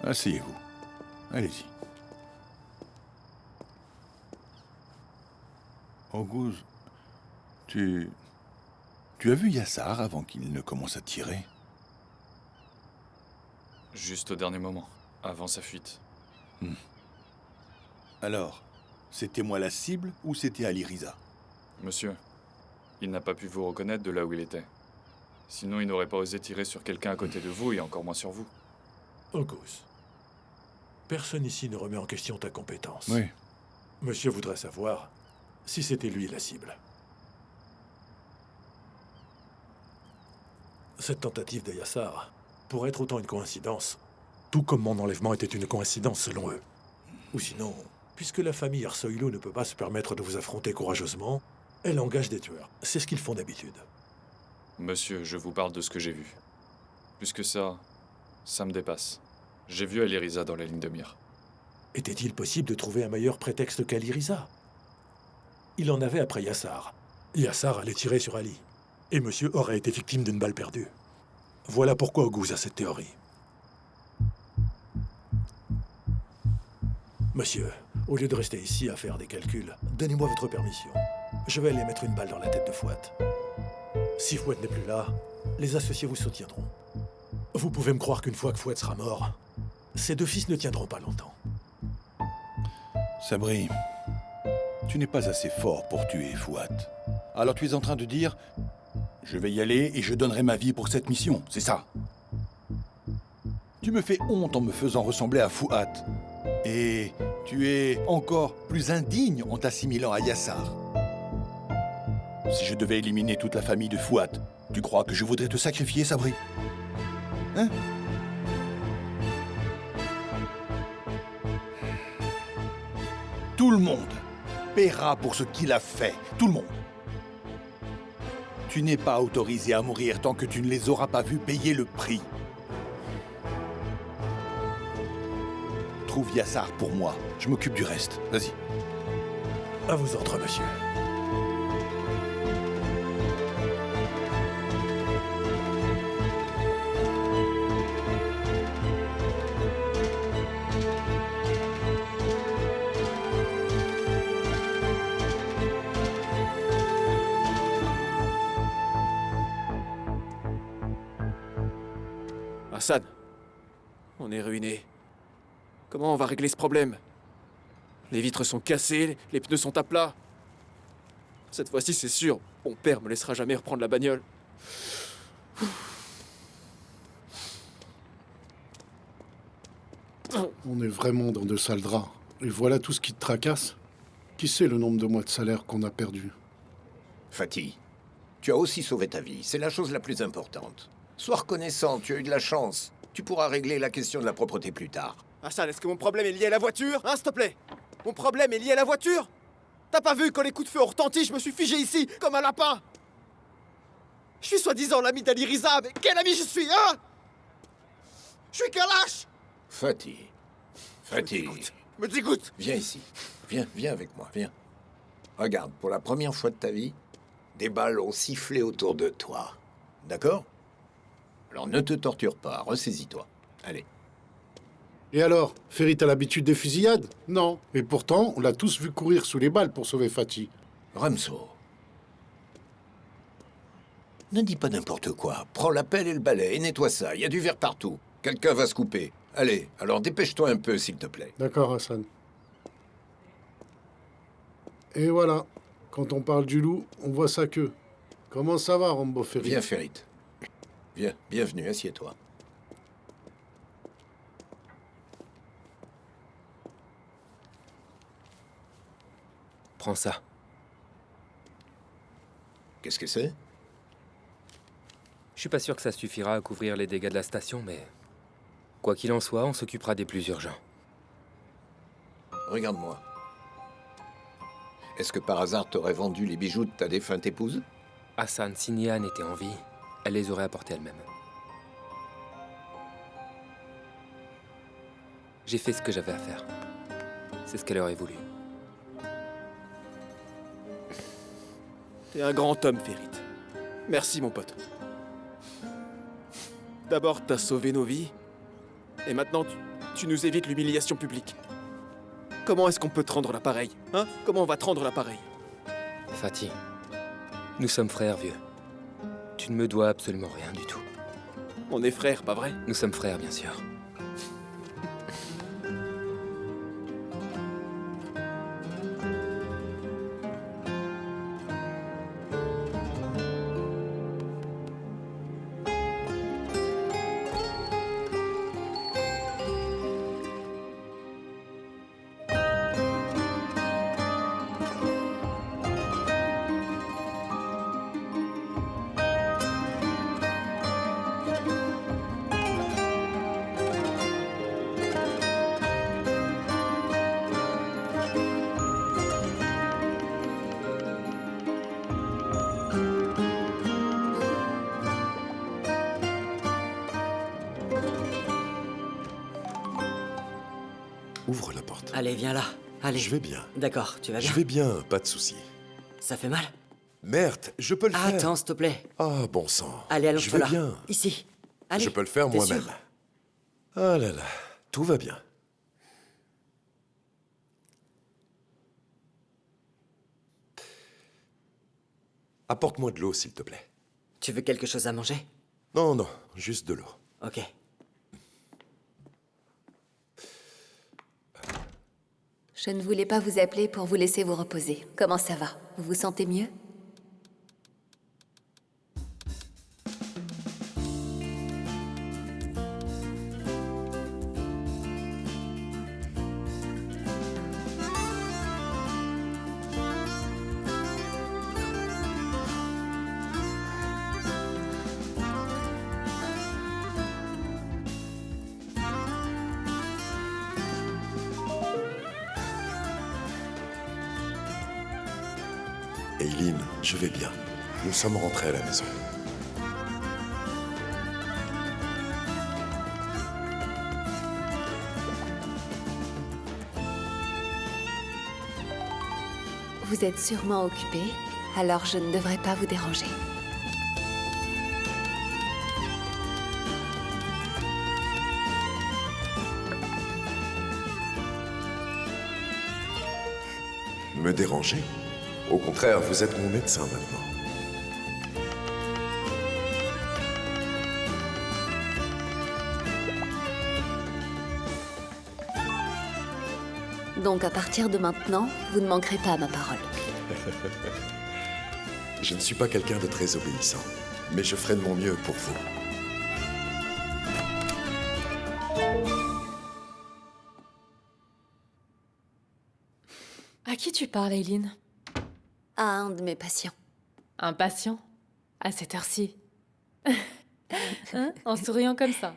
Asseyez-vous. Allez-y. Oguz, tu as vu Yassar avant qu'il ne commence à tirer? Juste au dernier moment, avant sa fuite. Alors, c'était moi la cible ou c'était Ali Riza? Monsieur, il n'a pas pu vous reconnaître de là où il était. Sinon, il n'aurait pas osé tirer sur quelqu'un à côté de vous et encore moins sur vous. Oguz, personne ici ne remet en question ta compétence. Oui. Monsieur voudrait savoir si c'était lui la cible. Cette tentative de Yassar pourrait être autant une coïncidence, tout comme mon enlèvement était une coïncidence selon eux. Ou sinon, puisque la famille Arsoïlou ne peut pas se permettre de vous affronter courageusement, elle engage des tueurs. C'est ce qu'ils font d'habitude. Monsieur, je vous parle de ce que j'ai vu. Plus que ça me dépasse. J'ai vu Ali Riza dans la ligne de mire. Était-il possible de trouver un meilleur prétexte qu'Ali Riza? Il en avait après Yassar. Yassar allait tirer sur Ali. Et monsieur aurait été victime d'une balle perdue. Voilà pourquoi Oguz a cette théorie. Monsieur, au lieu de rester ici à faire des calculs, donnez-moi votre permission. Je vais aller mettre une balle dans la tête de Fouad. Si Fouad n'est plus là, les associés vous soutiendront. Vous pouvez me croire qu'une fois que Fouad sera mort, ses deux fils ne tiendront pas longtemps. Sabri, tu n'es pas assez fort pour tuer Fouad. Alors tu es en train de dire « Je vais y aller et je donnerai ma vie pour cette mission », c'est ça? Tu me fais honte en me faisant ressembler à Fouad. Et tu es encore plus indigne en t'assimilant à Yassar. Si je devais éliminer toute la famille de Fouad, tu crois que je voudrais te sacrifier, Sabri? Hein? Tout le monde paiera pour ce qu'il a fait. Tout le monde. Tu n'es pas autorisé à mourir tant que tu ne les auras pas vus payer le prix. Trouve Yassar pour moi. Je m'occupe du reste. Vas-y. À vos ordres, monsieur. Hassan, on est ruiné. Comment on va régler ce problème? Les vitres sont cassées, les pneus sont à plat. Cette fois-ci, c'est sûr, mon père me laissera jamais reprendre la bagnole. On est vraiment dans de sales draps. Et voilà tout ce qui te tracasse. Qui sait le nombre de mois de salaire qu'on a perdu? Fatih, tu as aussi sauvé ta vie. C'est la chose la plus importante. Sois reconnaissant, tu as eu de la chance. Tu pourras régler la question de la propreté plus tard. Hassan, est-ce que mon problème est lié à la voiture? Hein, s'il te plaît? Mon problème est lié à la voiture? T'as pas vu, quand les coups de feu ont retenti, je me suis figé ici, comme un lapin? Je suis soi-disant l'ami d'Ali Riza, mais quel ami je suis, hein? Je suis qu'un lâche! Fatih. Fatih. Me dégoûte! Viens ici. Viens avec moi, viens. Regarde, pour la première fois de ta vie, des balles ont sifflé autour de toi. D'accord? Alors ne te torture pas, ressaisis-toi. Allez. Et alors, Ferit a l'habitude des fusillades? Non. Et pourtant, on l'a tous vu courir sous les balles pour sauver Fatih. Ramso. Ne dis pas n'importe quoi. Prends la pelle et le balai et nettoie ça. Il y a du verre partout. Quelqu'un va se couper. Allez, alors dépêche-toi un peu, s'il te plaît. D'accord, Hassan. Et voilà. Quand on parle du loup, on voit sa queue. Comment ça va, Rambo Ferit? Viens, Ferit. Viens, bienvenue, assieds-toi. Prends ça. Qu'est-ce que c'est? Je suis pas sûr que ça suffira à couvrir les dégâts de la station, mais... Quoi qu'il en soit, on s'occupera des plus urgents. Regarde-moi. Est-ce que par hasard t'aurais vendu les bijoux de ta défunte épouse? Hassan, si Nihan était en vie, elle les aurait apportés elle-même. J'ai fait ce que j'avais à faire. C'est ce qu'elle aurait voulu. T'es un grand homme, Ferit. Merci, mon pote. D'abord, t'as sauvé nos vies. Et maintenant, Tu nous évites l'humiliation publique. Comment est-ce qu'on peut te rendre l'appareil? Hein? Comment on va te rendre l'appareil? Fatih, nous sommes frères, vieux. Tu ne me dois absolument rien du tout. On est frères, pas vrai? Nous sommes frères, bien sûr. Ouvre la porte. Allez, viens là. Allez. Je vais bien. D'accord, tu vas bien? Je vais bien, pas de souci. Ça fait mal? Merde, je peux le faire. Attends, s'il te plaît. Ah, bon sang. Allez, Je allonge-toi vais là. bien. Ici. Allez. Je peux le faire T'es moi-même. sûr? Ah là là, tout va bien. Apporte-moi de l'eau, s'il te plaît. Tu veux quelque chose à manger? Non, non, juste de l'eau. Ok. Je ne voulais pas vous appeler pour vous laisser vous reposer. Comment ça va? Vous vous sentez mieux? Eileen, je vais bien. Nous sommes rentrés à la maison. Vous êtes sûrement occupé, alors je ne devrais pas vous déranger. Me déranger? Au contraire, vous êtes mon médecin maintenant. Donc à partir de maintenant, vous ne manquerez pas à ma parole. Je ne suis pas quelqu'un de très obéissant, mais je ferai de mon mieux pour vous. À qui tu parles, Eileen? À un de mes patients. Un patient? À cette heure-ci? Hein? En souriant comme ça.